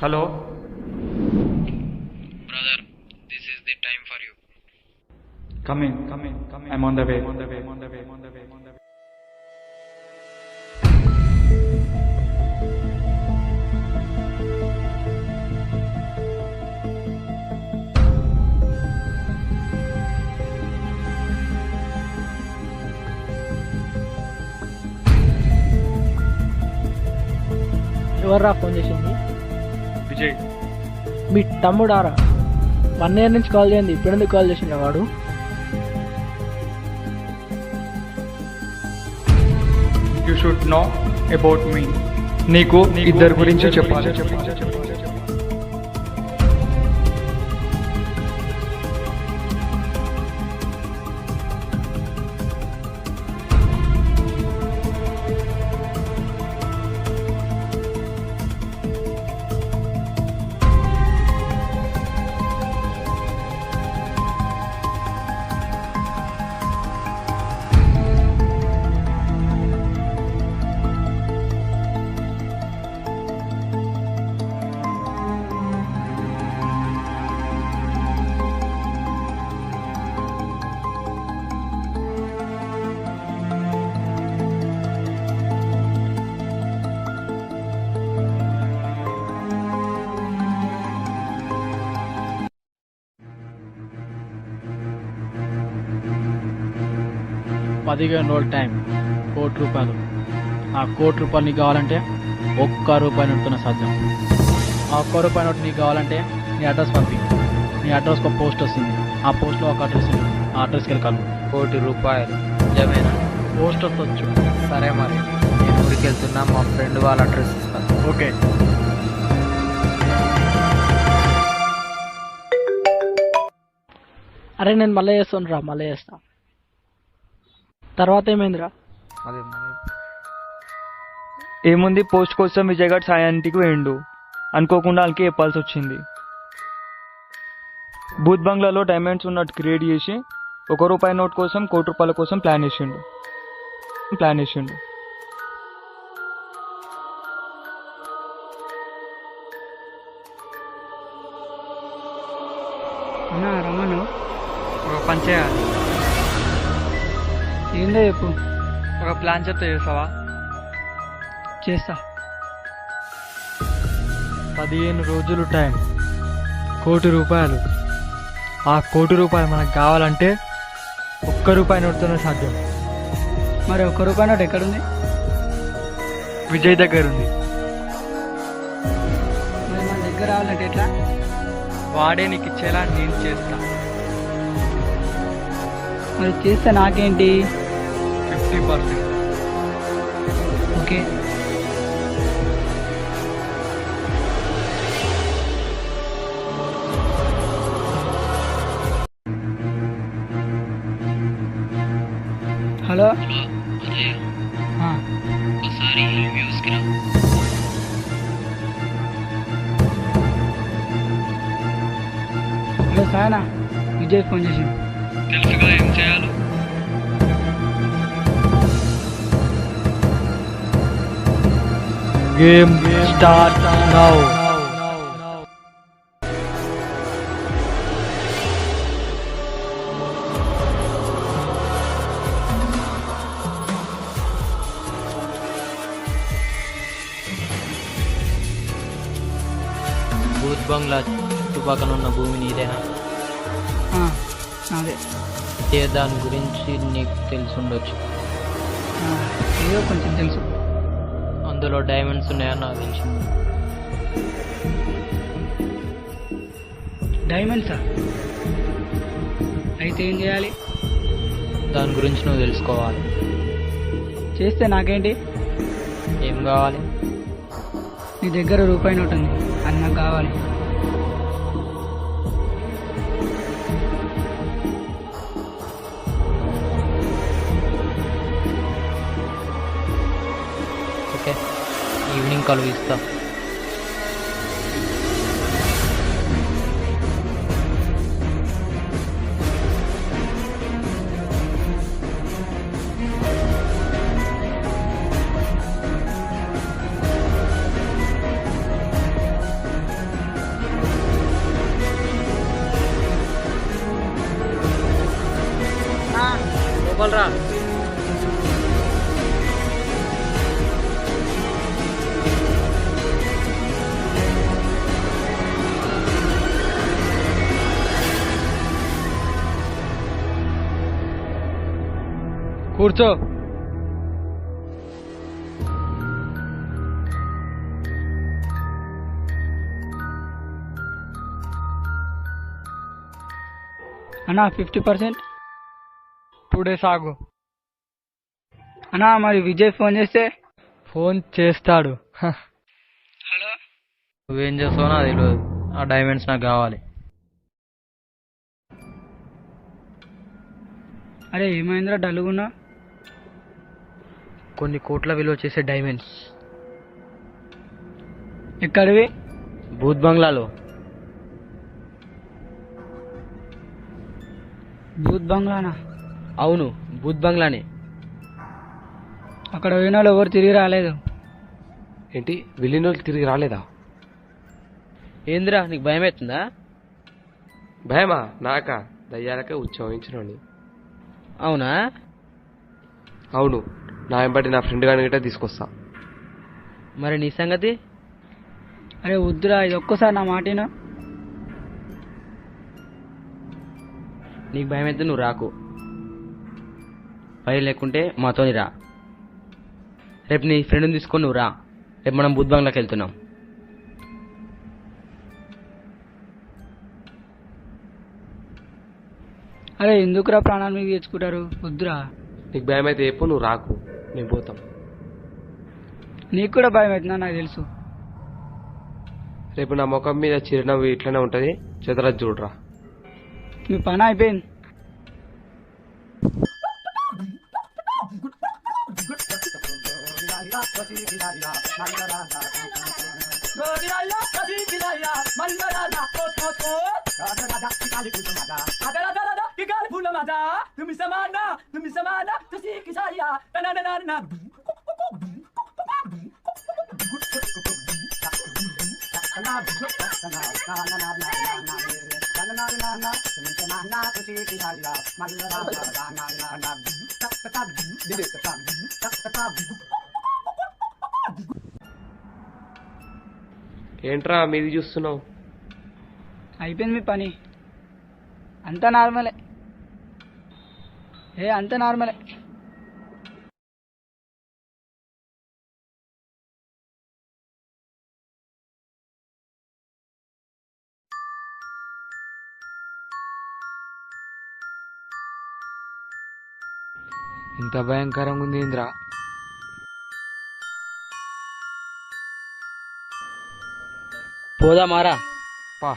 Hello? Brother, this is the time for you. Come in. I'm on the way. ఎవర్రా phone చేసింది? విజయ్, మీ తమ్ముడారా? 1 year నుంచి call చేయండి, ఇప్పుడు ఎందుకు కాల్ చేసిండు వాడు? you should know about me. నీకు ఇద్దరు గురించి చెప్పాలి. రూపాయలు టైం, ₹1,00,00,000. ఆ ₹1,00,00,000 నీకు కావాలంటే ₹1 నోటుతో సాధ్యం. ఆ ₹1 నోటు నీకు కావాలంటే నీ అడ్రస్ పంపి. నీ అడ్రస్కి ఒక పోస్ట్ వస్తుంది, ఆ పోస్ట్లో ఒక అడ్రస్ ఉంటుంది, ఆ అడ్రస్కి వెళ్ళి కలుగు. ₹1,00,00,000 నిజమేనా? పోస్ట్ వస్తొచ్చు. సరే మరి, నేను ఊరికి వెళ్తున్నా, మా ఫ్రెండ్ వాళ్ళ అడ్రస్ ఇస్తాను. ఓకే. అరే నేను మళ్ళీ చేస్తాను, మళ్ళీ చేస్తా. తర్వాత ఏమైందిరా? ఏముంది, పోస్ట్ కోసం విజయ్ గారు సాయంటికి వేయండు. అనుకోకుండా వాళ్ళకి చెప్పాల్సి వచ్చింది. బూత్ బంగ్లాలో డైమండ్స్ ఉన్నట్టు క్రియేట్ చేసి ₹1 నోట్ కోసం ₹1,00,00,000 కోసం ప్లాన్ వేసిండు. రమను ఒక పని చేయాలి. ఏందో చెప్పు. ఒక ప్లాన్ చెప్తే చేస్తావా? చేస్తా. 15 రోజులు టైం, ₹1,00,00,000. ఆ ₹1,00,00,000 మనకు కావాలంటే ₹1 నోటుతోనే సాధ్యం. మరి ₹1 నోటు ఎక్కడుంది? విజయ్ దగ్గర ఉంది. మరి మన దగ్గర రావాలంటే ఎట్లా? వాడే నీకు ఇచ్చేలా నేను చేస్తా. మరి చేస్తే నాకేంటి? 50%. ఓకే. హలో. ఒకసారి వ్యూస్కి రా. హలో సాయనా, విజయ్ ఫోన్ చేసి. తెలుసుగా ఏం చేయాలో. Game start now. బూత్ బంగ్లా చుట్టుపక్కల ఉన్న భూమి నీదేనా? అదే. దాని గురించి నీకు తెలిసి ఉండొచ్చు. ఏదో కొంచెం తెలుసు. అందులో డైమండ్స్ ఉన్నాయని నాకు తెలిసింది. డైమండ్సా? అయితే ఏం చేయాలి? దాని గురించి నువ్వు తెలుసుకోవాలి. చేస్తే నాకేంటి? ఏం కావాలి? నీ దగ్గర ₹1 నోటు ఉంది, అది నాకు కావాలి. ఓకే, ఈవినింగ్ కలుగిస్తా. లోపల రా. కూర్చో. అన్నా 50%. 2 days ఆగు. అన్నా మరి విజయ్ ఫోన్ చేస్తే ఫోన్ చేస్తాడు. నువ్వేం చేస్తావో నాకు తెలియదు. ఆ డైమండ్స్ నాకు కావాలి. అరే ఏమైందిరా డల్గున్నా? కొన్ని కోట్ల విలువ చేసే డైమండ్స్. ఎక్కడివి? భూత్ బంగ్లాలో. భూత్ బంగ్లానా? అవును, భూత్ బంగ్లానే. అక్కడ పోయిన వాళ్ళు ఎవరు తిరిగి రాలేదు. ఏంటి వెళ్ళిన వాళ్ళు తిరిగి రాలేదా? ఏందిరా నీకు భయం అవుతుందా? భయమా? నాకా? దయ్యాలకే ఉత్సవించినండి. అవునా? అవును, నా వెంబడి నా ఫ్రెండ్ గాని గిట్ట తీసుకొస్తా. మరి నీ సంగతి? అరే వద్దురా, ఇది ఒక్కసారి నా మాటినా. నీకు భయం అయితే నువ్వు రాకు. భయం లేకుంటే మాతోని రా. రేపు నీ ఫ్రెండ్ని తీసుకొని నువ్వు రా. రేపు మనం భూత్ బంగ్లాకి వెళ్తున్నాం. అరే ఎందుకురా ప్రాణాలు మీకు తెచ్చుకుంటారు? వద్దురా. నీకు భయం అయితే చెప్పు, నువ్వు రాకు, మేము పోతాం. నీకు కూడా భయం అవుతుందా? నాకు తెలుసు. రేపు నా ముఖం మీద చిరునవ్వు ఇట్లనే ఉంటది, చెదరది చూడరా. మీ పని అయిపోయింది. ఏంట్రా మీది చూస్తున్నావు? అయిపోయింది మీ పని. అంతా నార్మలే. అంతా నార్మలే. ఇంత భయంకరంగా ఉంది ఇంద్రా. పోదామారా? పా.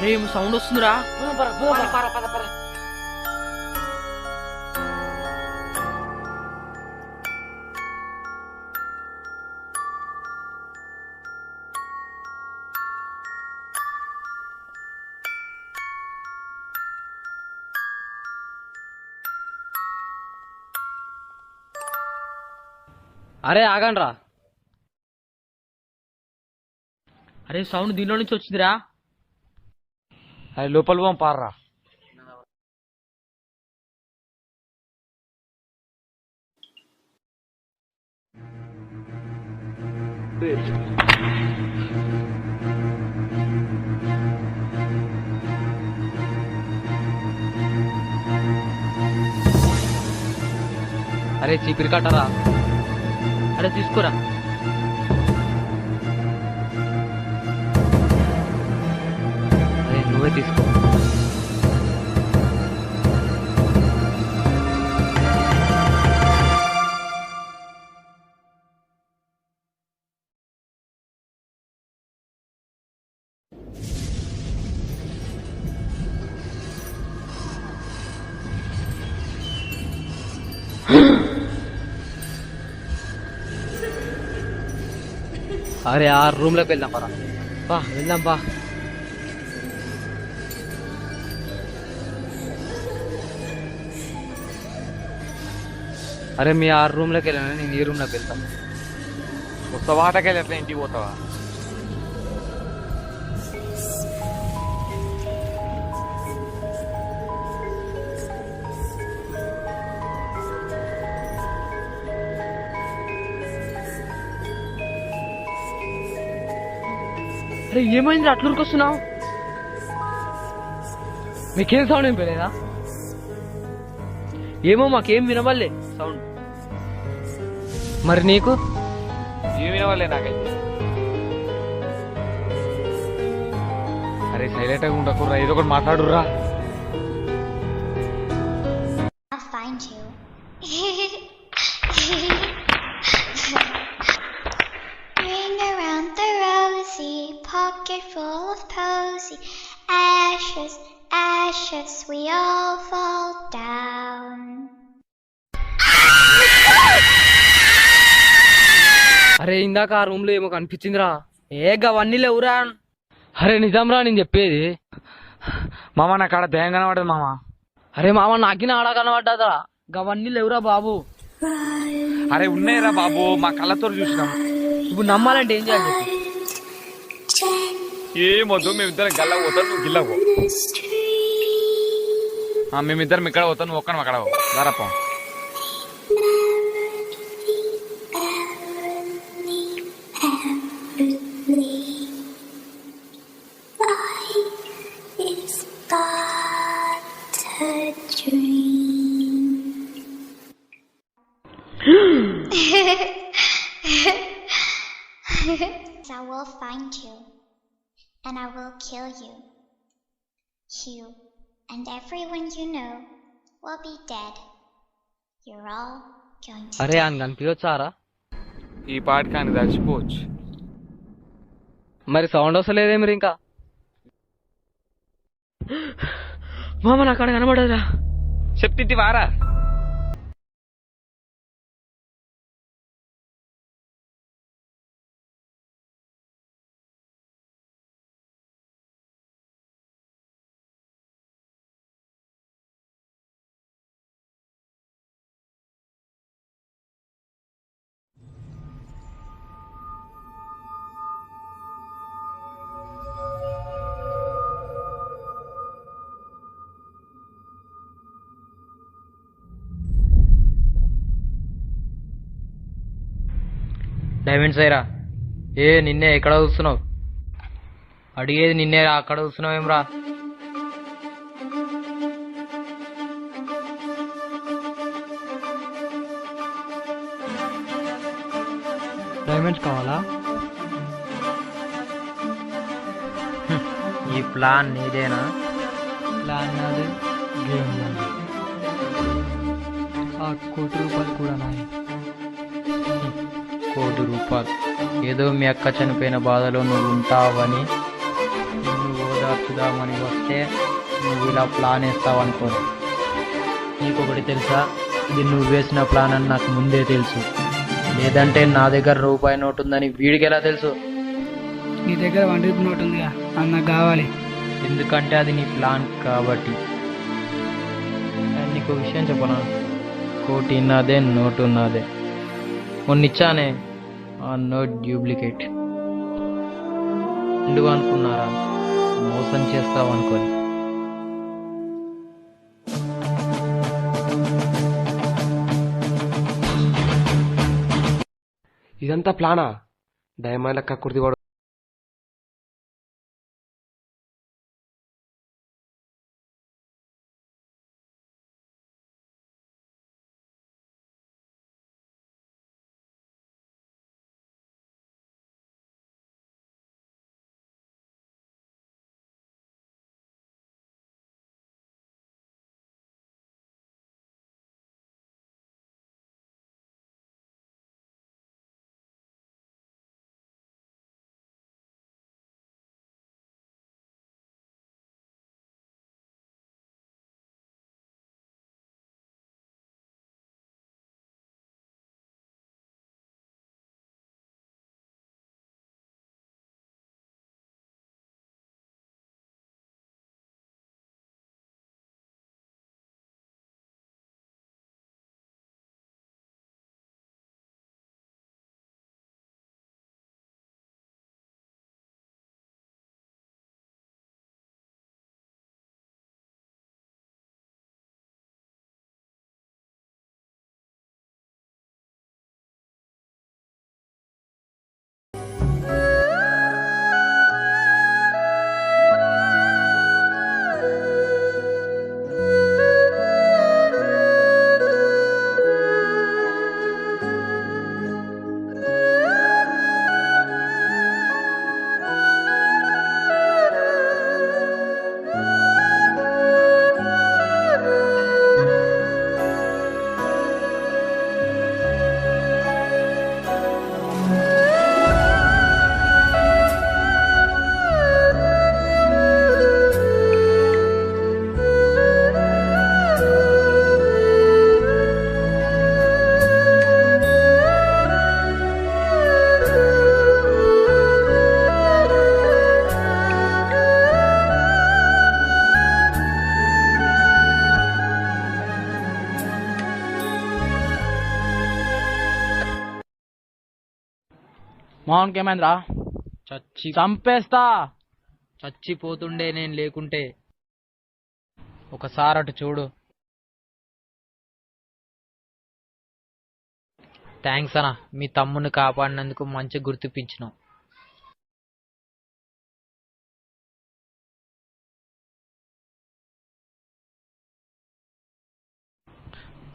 అరే ఏమో సౌండ్ వస్తుందిరా. అరే ఆగండ్రా. అరే సౌండ్ దీనిలో నుంచి వచ్చిందిరా. అరే లోపల పోం పార్రా. అరే చీపిరి కట్టరా. అరే తీసుకోరా. అరే నువ్వే తీసుకో. అరే ఆ రూమ్ లోకి వెళ్దాం పరా. బా వెళ్దాం బా. అరే మీ ఆ రూమ్ లోకి వెళ్ళాను, నేను ఈ రూమ్ లోకి వెళ్తాను. వస్తావా ఆటకెళ్ళి ఎట్లా ఇంటికి పోతావా? అరే ఏమైంది అట్లూరికి వస్తున్నావు? మీకేం సౌండ్ ఏం పేలేదా? ఏమో మాకేం వినవల్లే సౌండ్. మరి నీకు ఏమి వినవాలే నాకైతే. అరే సైలెంట్ గా ఉండకుర్రా, ఏదో ఒకటి మాట్లాడుర్రా. I'll find you. Ring around the rosy, pocket full of posy. Ashes, ashes, we all fall down. అరే ఇందాక ఆ రూమ్ లో ఏమో కనిపించిందిరా. ఏ గవన్నీ లేవురా. అరే నిజంరా నేను చెప్పేది. మామ నా కాడ దయం కనబడదు మామ. అరే మామ నాకిన ఆడ కనబడ్డా. గవన్నీ లేవురా బాబు. అరే ఉన్నాయిరా బాబు, మా కళ్ళతో చూసినాం. ఇప్పుడు నమ్మాలంటే ఏం చేయాలి చెప్పు? ఏమొద్దు, మేమిద్దరం గల్ల పోతాం, నువ్వు గిల్లవు. మేమిద్దరం ఇక్కడ పోతాం, నువ్వు ఒక్కను అక్కడ దారపం. I will find you, and I will kill you. You and everyone you know will be dead. You're all going to అరే అని కనిపించొచ్చారా? ఈ పాటికి ఆయన చచ్చిపోవచ్చు. మరి సౌండ్ వస్తలేదే మరి ఇంకా. మామ నా కాడ కనబడదురా. చెప్తింటి వారా. డైమండ్స్ అయిరా. ఏ నిన్నే ఎక్కడ చూస్తున్నావు? అడిగేది నిన్నే రా, అక్కడ చూస్తున్నావు ఏం రా? డైమండ్స్ కావాలా? ఈ ప్లాన్ నీదేనా? ప్లాన్ నాది, గేమ్ నాది. ఆ ₹1,00,00,000 కూడా నాది. ₹1,00,00,000. ఏదో మీ అక్క చనిపోయిన బాధలో నువ్వు ఉంటావని నువ్వు ఓదార్చుదామని వస్తే నువ్వు ఇలా ప్లాన్ వేస్తావు అనుకో. నీకొకటి తెలుసా, ఇది నువ్వు వేసిన ప్లాన్ అని నాకు ముందే తెలుసు. లేదంటే నా దగ్గర రూపాయి నోటు ఉందని వీడికి ఎలా తెలుసు? నీ దగ్గర 1 రూపీ నోట్ ఉందిగా, అది నాకు కావాలి. ఎందుకంటే అది నీ ప్లాన్ కాబట్టి. అండ్ నీకు విషయం చెప్పనా, కోటి నాదే నోటు నాదే. మొన్నిచ్చానే ఆ నోట్ డూప్లికేట్. ఎందుకు అనుకున్నారా? మోసం చేస్తావు అనుకోని. ఇదంతా ప్లానా? డైమండ్ లెక్క కుర్తి కూడా. మోహన్కి ఏమైందిరా? చంపేస్తా. చచ్చిపోతుండే నేను లేకుంటే. ఒకసారి అటు చూడు. థ్యాంక్స్ అన్న, మీ తమ్ముని కాపాడినందుకు మంచి గుర్తిపించినావు.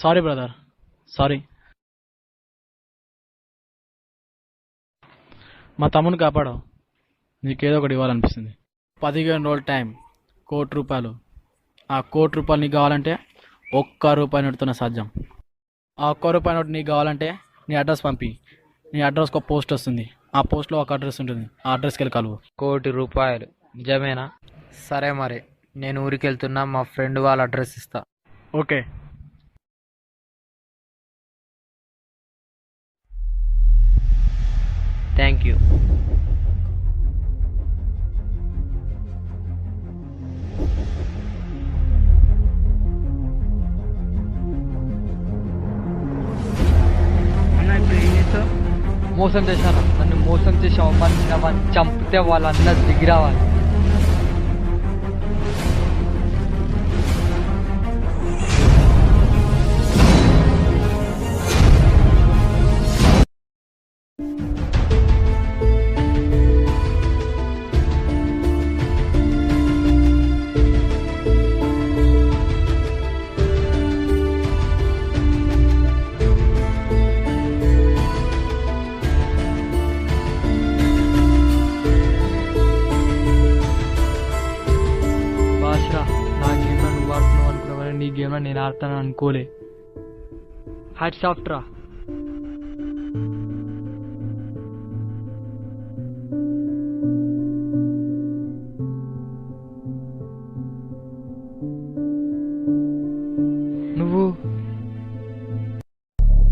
Sorry brother, sorry. మా తమ్ముని కాపాడావు, నీకేదో ఒకటి ఇవ్వాలనిపిస్తుంది. 15 రోజుల టైం, ₹1,00,00,000. ఆ ₹1,00,00,000 నీకు కావాలంటే ₹1 నోటుతోనే సాధ్యం. ఆ ₹1 నోటు నీకు కావాలంటే నీ అడ్రస్ పంపి. నీ అడ్రస్కి ఒక పోస్ట్ వస్తుంది, ఆ పోస్ట్లో ఒక అడ్రస్ ఉంటుంది, ఆ అడ్రస్కి వెళ్ళి కలువు. ₹1,00,00,000 నిజమేనా? సరే మరి, నేను ఊరికి వెళ్తున్నా, మా ఫ్రెండ్ వాళ్ళ అడ్రస్ ఇస్తా. ఓకే. Thank you. అన్న ఇప్పుడు ఏం చేస్తావు? మోసం చేశాను, నన్ను మోసం చేసి అవమానించినవని చంపితే వాళ్ళందరూ దిగి రావాలి. నీ గేమ్లో నేను ఆడతాను అనుకోలే. హ్యాట్స్ ఆఫ్ రా.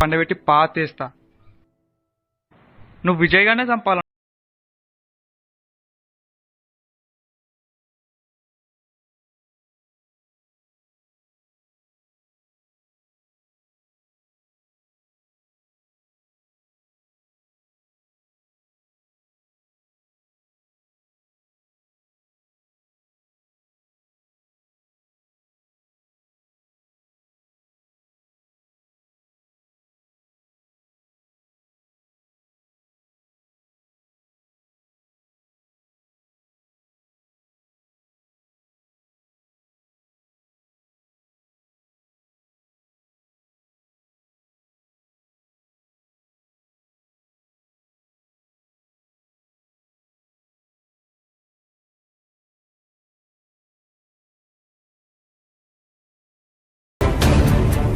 పండబెట్టి పాతేస్తా. నువ్వు విజయ్ గానే చంపాల.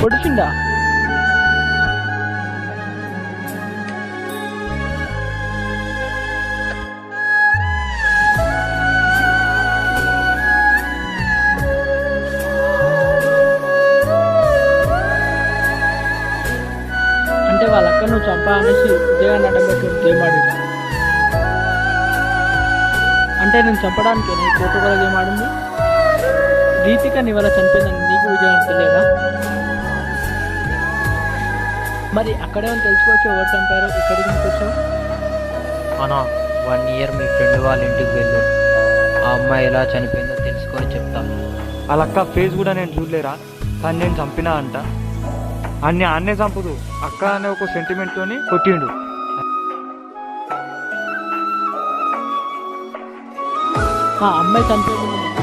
పొడిచిందా? అంటే వాళ్ళ అక్క నువ్వు చంపా అనేసి విజయగాన్ని అడ్డం పెట్టి గేమ్ ఆడింది. అంటే నేను చంపడానికి నీ కోర్టు వల్ల గేమ్ ఆడింది. రీతిక నీ వల్ల చనిపోయిందని నీకు విజయాన్ని తెలియదా? మరి అక్కడేమో తెలుసుకోవచ్చు ఎవరు చంపారో, ఎక్కడికి తీసుకొచ్చావు? అన్నా 1 year మీ ఫ్రెండ్ వాళ్ళ ఇంటికి వెళ్ళు. ఆ అమ్మాయి ఎలా చనిపోయిందో తెలుసుకొని చెప్తాను. వాళ్ళ అక్క ఫేస్ కూడా నేను చూడలేరా, కానీ నేను చంపినా అంట. అన్ని ఆన్నే చంపుదు అక్క అనే ఒక సెంటిమెంట్ తోని కొట్టిండు. ఆ అమ్మాయి చనిపోయింది